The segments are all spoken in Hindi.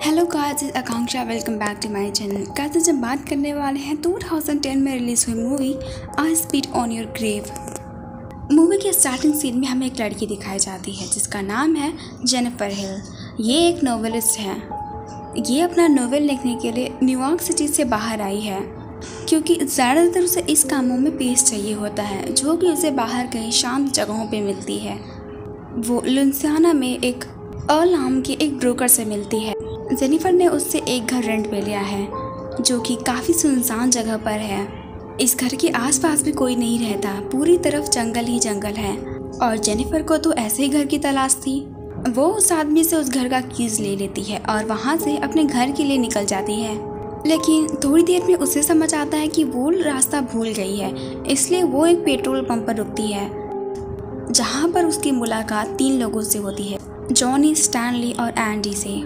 Hello guys, Akanksha welcome back to my channel. Guys आज हम बात करने वाले हैं 2010 में रिलीज हुई movie I spit on your grave. Movie के स्टार्टिंग सीन में हमें एक लड़की दिखाई जाती है जिसका नाम है जेनिफर हिल। ये एक नॉवेलिस्ट है। ये अपना नॉवेल लिखने के लिए न्यूयॉर्क सिटी से बाहर आई है क्योंकि ज़्यादातर उसे इस कामों में पेश चाहिए होता है जो कि उसे बाहर कहीं शांत जगहों पे मिलती है। वो लुइसियाना में एक अर्ल नाम के एक ब्रोकर से मिलती है। जेनिफर ने उससे एक घर रेंट पे लिया है जो कि काफ़ी सुनसान जगह पर है। इस घर के आसपास भी कोई नहीं रहता, पूरी तरफ जंगल ही जंगल है। और जेनिफर को तो ऐसे ही घर की तलाश थी। वो उस आदमी से उस घर का कीज ले लेती है और वहाँ से अपने घर के लिए निकल जाती है। लेकिन थोड़ी देर में उसे समझ आता है कि वो रास्ता भूल गई है, इसलिए वो एक पेट्रोल पंप पर रुकती है जहाँ पर उसकी मुलाकात 3 लोगों से होती है, जॉनी, स्टैनली और एंडी से।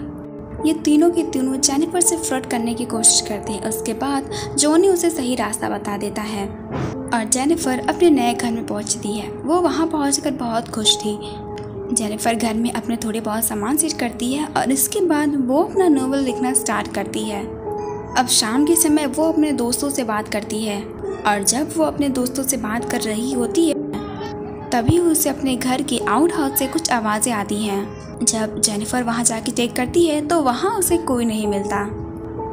ये तीनों के तीनों जेनिफर से फ्लर्ट करने की कोशिश करते हैं। उसके बाद जॉनी उसे सही रास्ता बता देता है और जेनिफर अपने नए घर में पहुंचती है। वो वहां पहुंचकर बहुत खुश थी। जेनिफर घर में अपने थोड़े बहुत सामान सेट करती है और इसके बाद वो अपना नॉवेल लिखना स्टार्ट करती है। अब शाम के समय वो अपने दोस्तों से बात करती है और जब वो अपने दोस्तों से बात कर रही होती है तभी उसे अपने घर के आउट हाउस से कुछ आवाज़ें आती हैं। जब जेनिफर वहां जाके चेक करती है तो वहां उसे कोई नहीं मिलता।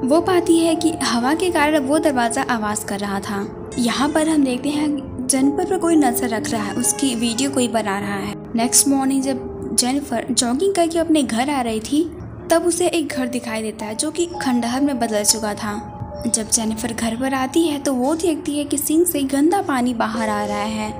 वो पाती है कि हवा के कारण वो दरवाज़ा आवाज़ कर रहा था। यहाँ पर हम देखते हैं जेनिफर पर कोई नजर रख रहा है, उसकी वीडियो कोई बना रहा है। नेक्स्ट मॉर्निंग जब जेनिफर जॉगिंग करके अपने घर आ रही थी तब उसे एक घर दिखाई देता है जो कि खंडहर में बदल चुका था। जब जेनिफर घर पर आती है तो वो देखती है कि सिंक से गंदा पानी बाहर आ रहा है,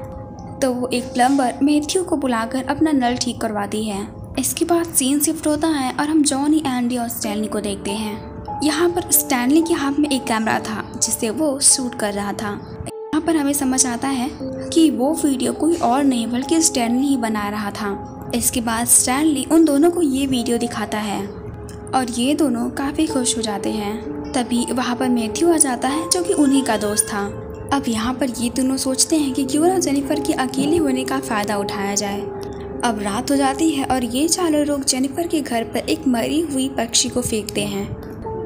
तो वो एक प्लम्बर मैथ्यू को बुलाकर अपना नल ठीक करवाती है। इसके बाद सीन शिफ्ट होता है और हम जॉनी, एंडी और स्टैनली को देखते हैं। यहाँ पर स्टैनली के हाथ में एक कैमरा था जिससे वो शूट कर रहा था। यहाँ पर हमें समझ आता है कि वो वीडियो कोई और नहीं बल्कि स्टैनली ही बना रहा था। इसके बाद स्टैनली उन दोनों को ये वीडियो दिखाता है और ये दोनों काफ़ी खुश हो जाते हैं। तभी वहाँ पर मैथ्यू आ जाता है जो कि उन्हीं का दोस्त था। अब यहाँ पर ये दोनों सोचते हैं कि क्यों ना जेनिफर के अकेले होने का फ़ायदा उठाया जाए। अब रात हो जाती है और ये चारों लोग जेनिफर के घर पर एक मरी हुई पक्षी को फेंकते हैं।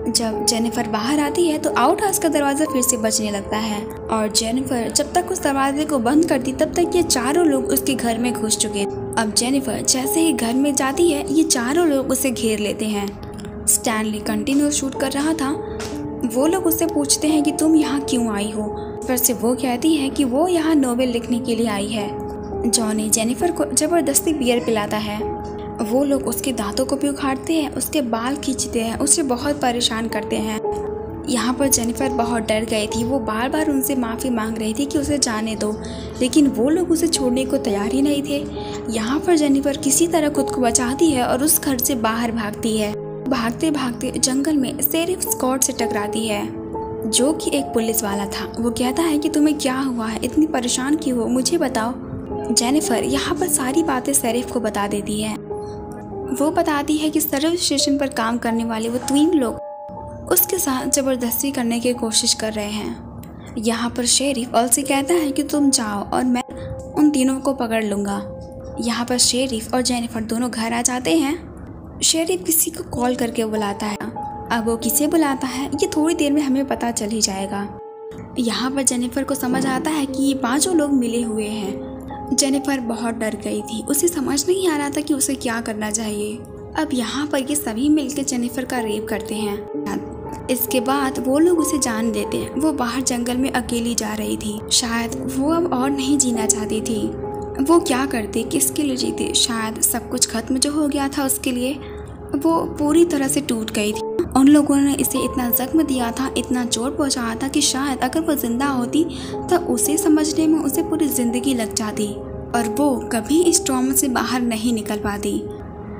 जब जेनिफर बाहर आती है तो आउट हाउस का दरवाज़ा फिर से बजने लगता है और जेनिफर जब तक उस दरवाजे को बंद करती तब तक ये चारों लोग उसके घर में घुस चुके। अब जेनिफर जैसे ही घर में जाती है ये चारों लोग उसे घेर लेते हैं। स्टैनली कंटिन्यू शूट कर रहा था। वो लोग उससे पूछते हैं कि तुम यहाँ क्यों आई हो, पर से वो कहती है कि वो यहाँ नोवेल लिखने के लिए आई है। जॉनी जेनिफर को ज़बरदस्ती बियर पिलाता है। वो लोग उसके दांतों को भी उखाड़ते हैं, उसके बाल खींचते हैं, उसे बहुत परेशान करते हैं। यहाँ पर जेनिफर बहुत डर गई थी। वो बार बार उनसे माफ़ी मांग रही थी कि उसे जाने दो, लेकिन वो लोग उसे छोड़ने को तैयार ही नहीं थे। यहाँ पर जेनिफर किसी तरह खुद को बचाती है और उस घर से बाहर भागती है। भागते भागते जंगल में शेरिफ स्कॉट से टकराती है जो कि एक पुलिस वाला था। वो कहता है कि तुम्हें क्या हुआ है, इतनी परेशान क्यों हो, मुझे बताओ। जेनिफर यहाँ पर सारी बातें शेरिफ को बता देती है। वो बताती है कि सर्विस स्टेशन पर काम करने वाले वो 3 लोग उसके साथ ज़बरदस्ती करने की कोशिश कर रहे हैं। यहाँ पर शेरिफ ऑल्सी कहता है कि तुम जाओ और मैं उन तीनों को पकड़ लूँगा। यहाँ पर शेरिफ और जेनिफर दोनों घर आ जाते हैं। शेरिफ किसी को कॉल करके बुलाता है। अब वो किसे बुलाता है ये थोड़ी देर में हमें पता चल ही जाएगा। यहाँ पर जेनिफर को समझ आता है कि ये 5 लोग मिले हुए हैं। जेनिफर बहुत डर गई थी, उसे समझ नहीं आ रहा था कि उसे क्या करना चाहिए। अब यहाँ पर ये सभी मिलकर जेनिफर का रेप करते हैं। इसके बाद वो लोग उसे जान देते हैं। वो बाहर जंगल में अकेली जा रही थी। शायद वो अब और नहीं जीना चाहती थी। वो क्या करती, किसके लिए जीती? शायद सब कुछ खत्म जो हो गया था उसके लिए वो पूरी तरह से टूट गई थी। उन लोगों ने इसे इतना जख्म दिया था, इतना चोट पहुंचाया था कि शायद अगर वो जिंदा होती तो उसे समझने में उसे पूरी जिंदगी लग जाती और वो कभी इस ट्रॉमा से बाहर नहीं निकल पाती।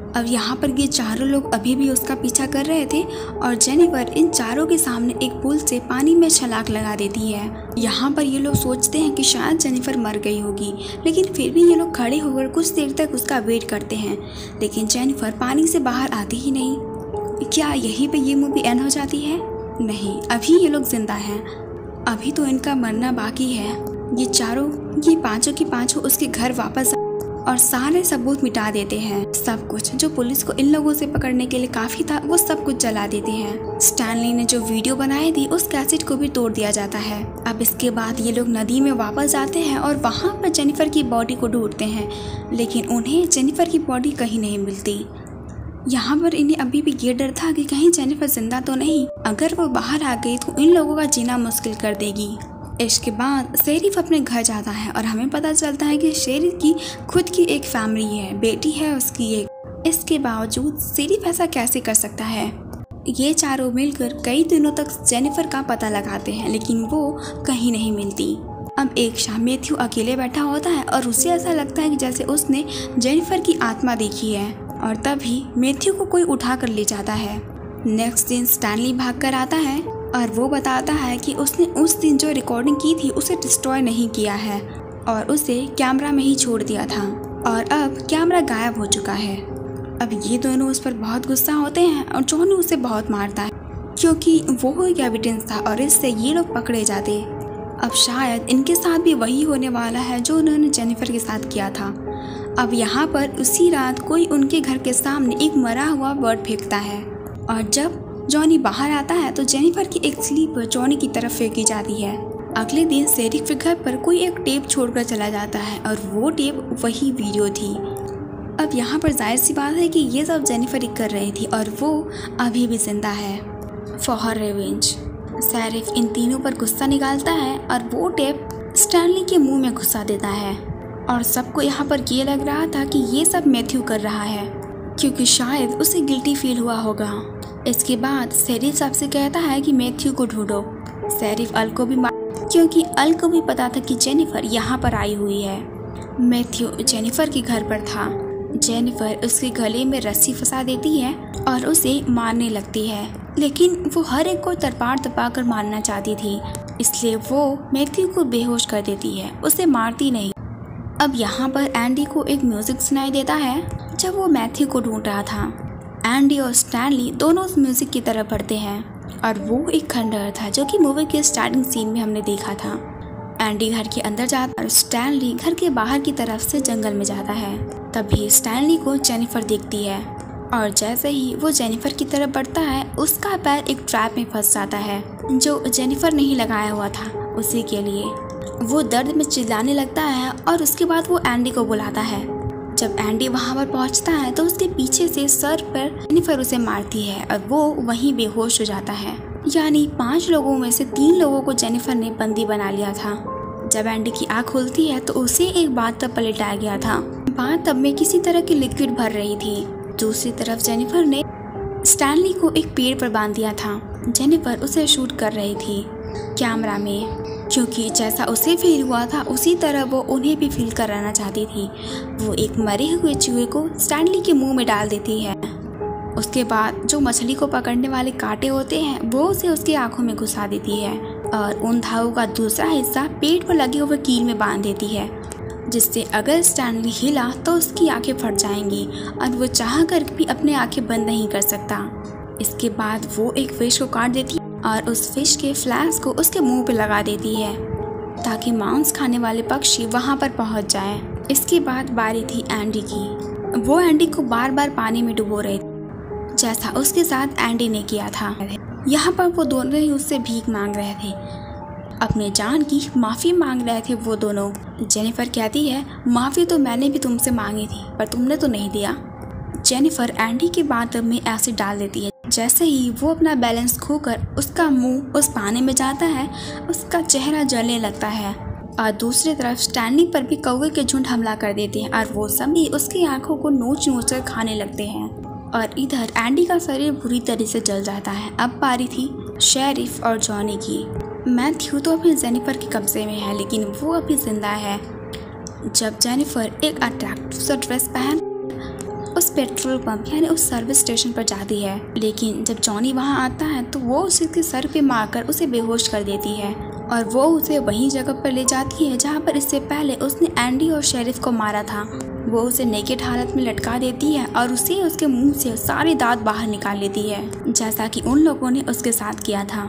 अब यहाँ पर ये चारों लोग अभी भी उसका पीछा कर रहे थे और जेनिफर इन चारों के सामने एक पुल से पानी में छलांग लगा देती है। यहाँ पर ये लोग सोचते हैं कि शायद जेनिफर मर गई होगी, लेकिन फिर भी ये लोग खड़े होकर कुछ देर तक उसका वेट करते हैं, लेकिन जेनिफर पानी से बाहर आती ही नहीं। क्या यहीं पे ये मूवी एंड हो जाती है? नहीं, अभी ये लोग जिंदा हैं। अभी तो इनका मरना बाकी है। ये 5 की 5 उसके घर वापस और सारे सबूत मिटा देते हैं। सब कुछ जो पुलिस को इन लोगों से पकड़ने के लिए काफी था वो सब कुछ जला देते हैं। स्टैनली ने जो वीडियो बनाई थी उस कैसेट को भी तोड़ दिया जाता है। अब इसके बाद ये लोग नदी में वापस जाते हैं और वहाँ पर जेनिफर की बॉडी को ढूंढते हैं, लेकिन उन्हें जेनिफर की बॉडी कहीं नहीं मिलती। यहाँ पर इन्हें अभी भी ये डर था कि कहीं जेनिफर जिंदा तो नहीं, अगर वो बाहर आ गई तो इन लोगों का जीना मुश्किल कर देगी। इसके बाद शेरिफ अपने घर जाता है और हमें पता चलता है कि शेरिफ की खुद की एक फैमिली है, बेटी है उसकी एक। इसके बावजूद शेरिफ ऐसा कैसे कर सकता है? ये चारों मिलकर कई दिनों तक जेनिफर का पता लगाते हैं, लेकिन वो कहीं नहीं मिलती। अब एक शाम मैथ्यू अकेले बैठा होता है और उसे ऐसा लगता है कि जैसे उसने जेनिफर की आत्मा देखी है, और तभी मैथ्यू को कोई उठा कर ले जाता है। नेक्स्ट दिन स्टैनली भाग कर आता है और वो बताता है कि उसने उस दिन जो रिकॉर्डिंग की थी उसे डिस्ट्रॉय नहीं किया है और उसे कैमरा में ही छोड़ दिया था, और अब कैमरा गायब हो चुका है। अब ये दोनों उस पर बहुत गुस्सा होते हैं और जॉनी उसे बहुत मारता है क्योंकि वो एक एविडेंस था और इससे ये लोग पकड़े जाते। अब शायद इनके साथ भी वही होने वाला है जो उन्होंने जेनिफर के साथ किया था। अब यहाँ पर उसी रात कोई उनके घर के सामने एक मरा हुआ बर्ड फेंकता है, और जब जॉनी बाहर आता है तो जेनिफर की एक स्लीपर जॉनी की तरफ फेंकी जाती है। अगले दिन शेरिफ के घर पर कोई एक टेप छोड़कर चला जाता है और वो टेप वही वीडियो थी। अब यहाँ पर जाहिर सी बात है कि ये सब जेनिफर ही कर रही थी और वो अभी भी जिंदा है। फॉर हर रिवेंज शेरिफ इन तीनों पर गुस्सा निकालता है और वो टेप स्टैनली के मुंह में घुसा देता है, और सबको यहाँ पर ये लग रहा था कि ये सब मैथ्यू कर रहा है क्योंकि शायद उसे गिल्टी फील हुआ होगा। इसके बाद शेरिफ सबसे कहता है कि मैथ्यू को ढूंढो। शेरिफ अल को भी क्योंकि अल को भी पता था कि जेनिफर यहाँ पर आई हुई है। मैथ्यू जेनिफर के घर पर था। जेनिफर उसके गले में रस्सी फंसा देती है और उसे मारने लगती है, लेकिन वो हर एक को तरपार तपाकर मारना चाहती थी, इसलिए वो मैथ्यू को बेहोश कर देती है, उसे मारती नहीं। अब यहाँ पर एंडी को एक म्यूजिक सुनाई देता है जब वो मैथ्यू को ढूंढ रहा था। एंडी और स्टैनली दोनों उस म्यूजिक की तरफ बढ़ते हैं और वो एक खंडहर था जो कि मूवी के स्टार्टिंग सीन में हमने देखा था। एंडी घर के अंदर जाता और स्टैनली घर के बाहर की तरफ से जंगल में जाता है। तभी स्टैनली को जेनिफर दिखती है और जैसे ही वो जेनिफर की तरफ बढ़ता है उसका पैर एक ट्रैप में फंस जाता है जो जेनिफर ने ही लगाया हुआ था उसी के लिए। वो दर्द में चिल्लाने लगता है और उसके बाद वो एंडी को बुलाता है। जब एंडी वहाँ पर पहुँचता है तो उसके पीछे से सर पर जेनिफर उसे मारती है और वो वहीं बेहोश हो जाता है। यानी 5 लोगों में से 3 लोगों को जेनिफर ने बंदी बना लिया था। जब एंडी की आँख खुलती है तो उसे एक बाथटब पर लिटाया गया था। बाथटब में किसी तरह की लिक्विड भर रही थी। दूसरी तरफ जेनिफर ने स्टैनली को एक पेड़ पर बांध दिया था। जेनिफर उसे शूट कर रही थी कैमरा में, क्योंकि जैसा उसे फील हुआ था उसी तरह वो उन्हें भी फील कराना चाहती थी। वो एक मरे हुए चूहे को स्टैनली के मुंह में डाल देती है। उसके बाद जो मछली को पकड़ने वाले कांटे होते हैं वो उसे उसकी आंखों में घुसा देती है और उन धागों का दूसरा हिस्सा पेट पर लगे हुए कील में बांध देती है, जिससे अगर स्टैनली हिला तो उसकी आंखें फट जाएंगी और वो चाह कर भी अपनी आंखें बंद नहीं कर सकता। इसके बाद वो एक फिश को काट देती है और उस फिश के फ्लैश को उसके मुंह पे लगा देती है ताकि मांस खाने वाले पक्षी वहां पर पहुंच जाए। इसके बाद बारी थी एंडी की। वो एंडी को बार बार पानी में डुबो रहे थे जैसा उसके साथ एंडी ने किया था। यहाँ पर वो दोनों ही उससे भीख मांग रहे थे, अपने जान की माफ़ी मांग रहे थे वो दोनों। जेनिफर कहती है माफ़ी तो मैंने भी तुमसे मांगी थी पर तुमने तो नहीं दिया। जेनिफर एंडी के बाथटब में एसिड डाल देती है। जैसे ही वो अपना बैलेंस खोकर उसका मुंह उस पानी में जाता है उसका चेहरा जलने लगता है और दूसरी तरफ स्टैनली पर भी कौवे के झुंड हमला कर देते हैं और वो सभी उसकी आंखों को नोच नोच कर खाने लगते हैं। और इधर एंडी का शरीर बुरी तरह से जल जाता है। अब बारी थी शेरिफ और जॉनी की। मैथ्यू तो अभी जेनिफर के कब्जे में है लेकिन वो अभी जिंदा है। जब जेनिफर एक अट्रैक्टिव सा ड्रेस पहन उस पेट्रोल पंप यानी उस सर्विस स्टेशन पर जाती है, लेकिन जब जॉनी वहां आता है तो वो उसके सर पे मारकर उसे बेहोश कर देती है और वो उसे वही जगह पर ले जाती है जहां पर इससे पहले उसने एंडी और शेरिफ को मारा था। वो उसे नेकेड हालत में लटका देती है और उसे उसके मुंह से सारे दांत बाहर निकाल लेती है जैसा कि उन लोगों ने उसके साथ किया था।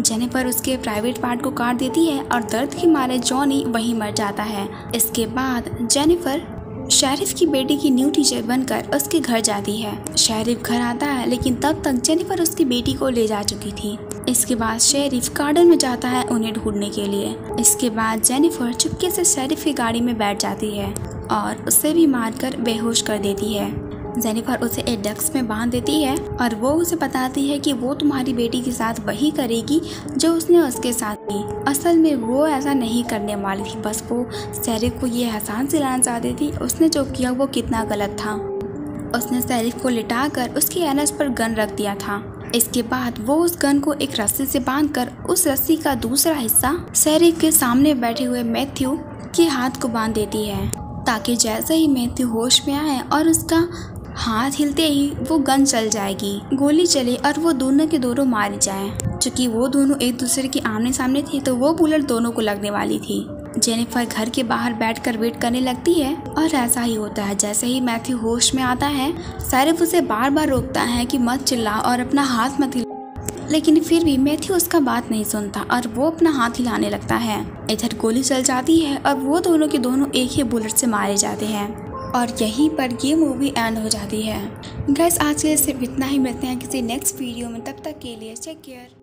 जेनिफर उसके प्राइवेट पार्ट को काट देती है और दर्द के मारे जॉनी वहीं मर जाता है। इसके बाद जेनिफर शेरिफ की बेटी की न्यू टीचर बनकर उसके घर जाती है। शेरिफ घर आता है लेकिन तब तक जेनिफर उसकी बेटी को ले जा चुकी थी। इसके बाद शेरिफ गार्डन में जाता है उन्हें ढूंढने के लिए। इसके बाद जेनिफर चुपके से शेरिफ की गाड़ी में बैठ जाती है और उसे भी मारकर बेहोश कर देती है। जेनिफर उसे एक डेस्क में बांध देती है और वो उसे बताती है कि वो तुम्हारी बेटी के साथ वही करेगी जो उसने उसके साथ की। असल में वो ऐसा नहीं करने वाली थी, बस वो शेरिफ को ये एहसास दिलाना चाहती थी उसने जो किया वो कितना गलत था। उसने शेरिफ को लिटाकर उसके एनस पर गन रख दिया था। इसके बाद वो उस गन को एक रस्सी से बांधकर उस रस्सी का दूसरा हिस्सा शेरिफ के सामने बैठे हुए मैथ्यू के हाथ को बांध देती है, ताकि जैसे ही मैथ्यू होश में आए और उसका हाथ हिलते ही वो गन चल जाएगी, गोली चले और वो दोनों के दोनों मारे जाएं। चूँकि वो दोनों एक दूसरे के आमने सामने थे तो वो बुलेट दोनों को लगने वाली थी। जेनिफर घर के बाहर बैठकर वेट करने लगती है और ऐसा ही होता है। जैसे ही मैथ्यू होश में आता है, शेरिफ उसे बार बार रोकता है कि मत चिल्ला और अपना हाथ मत हिला, लेकिन फिर भी मैथ्यू उसका बात नहीं सुनता और वो अपना हाथ हिलाने लगता है। इधर गोली चल जाती है और वो दोनों के दोनों एक ही बुलेट से मारे जाते हैं और यहीं पर ये मूवी एंड हो जाती है। गाइस आज के लिए सिर्फ इतना ही, मिलते हैं किसी नेक्स्ट वीडियो में, तब तक के लिए टेक केयर।